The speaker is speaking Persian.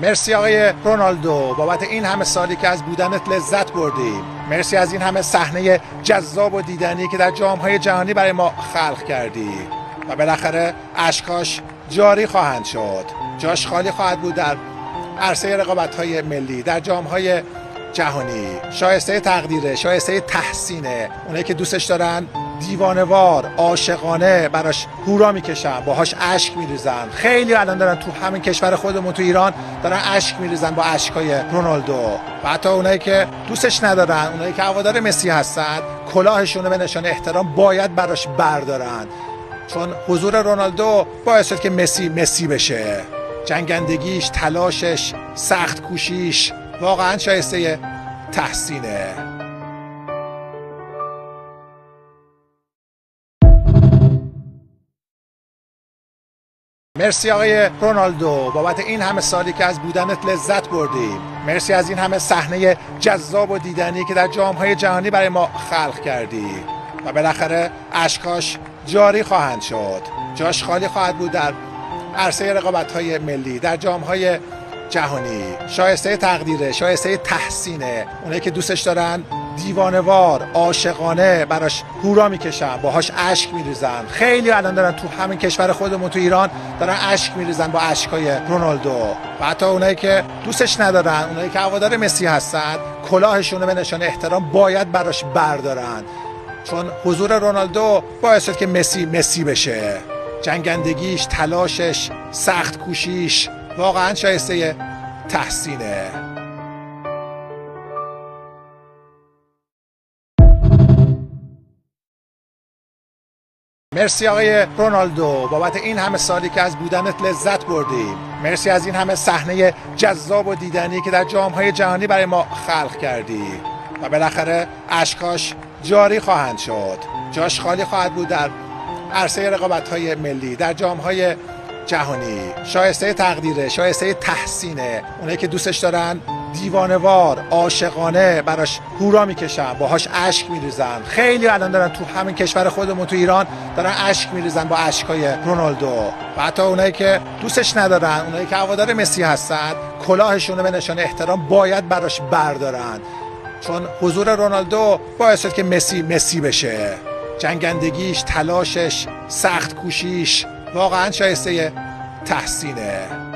مرسی آقای رونالدو بابت این همه سالی که از بودنت لذت بردیم. مرسی از این همه صحنه جذاب و دیدنی که در جام‌های جهانی برای ما خلق کردی و بالاخره اشکاش جاری خواهند شد. جاش خالی خواهد بود در عرصه رقابت‌های ملی، در جام‌های جهانی. شایسته تقدیره، شایسته تحسینه. اونایی که دوستش دارن دیوانه‌وار، عاشقانه براش هورا میکشن، باهاش اشک میریزن. خیلی الان دارن تو همین کشور خودمون تو ایران دارن اشک میریزن با اشکای رونالدو. و حتی اونایی که دوستش ندارن، اونایی که هوادار مسی هستن، کلاهشون رو به نشان احترام باید براش بردارن، چون حضور رونالدو باعث شد که مسی بشه. جنگندگیش، تلاشش، سخت کوشیش واقعا شایسته تحسینه. مرسی آقای رونالدو بابت این همه سالی که از بودنت لذت بردیم. مرسی از این همه صحنه جذاب و دیدنی که در جام‌های جهانی برای ما خلق کردی و بالاخره اشکاش جاری خواهند شد. جاش خالی خواهد بود در عرصه رقابت‌های ملی، در جام‌های جهانی. شایسته تقدیره، شایسته تحسینه. اونایی که دوستش دارن دیوانه‌وار، عاشقانه براش هورا میکشن، باهاش اشک میریزن. خیلی الان دارن تو همین کشور خودمون تو ایران دارن اشک میریزن با اشکای رونالدو. و حتی اونایی که دوستش ندارن، اونایی که هوادار مسی هستن، کلاهشون رو به نشان احترام باید براش بردارن، چون حضور رونالدو باعث شد که مسی بشه. جنگندگیش، تلاشش، سخت کوشیش واقعا شایسته تحسینه. مرسی آقای رونالدو بابت این همه سالی که از بودنت لذت بردیم. مرسی از این همه صحنه جذاب و دیدنی که در جام‌های جهانی برای ما خلق کردی و بالاخره اشکاش جاری خواهند شد. جاش خالی خواهد بود در عرصه رقابت‌های ملی، در جام‌های جهانی. شایسته تقدیره، شایسته تحسینه. اونایی که دوستش دارن دیوانه‌وار، عاشقانه براش هورا میکشن، باهاش اشک میریزن. خیلی الان دارن تو همین کشور خودمون تو ایران دارن اشک میریزن با اشکای رونالدو. و حتی اونایی که دوستش ندارن، اونایی که هوادار مسی هستن، کلاهشون رو به نشان احترام باید براش بردارن، چون حضور رونالدو باعث شد که مسی بشه. جنگندگیش، تلاشش، سخت کوشیش واقعا شایسته تحسینه.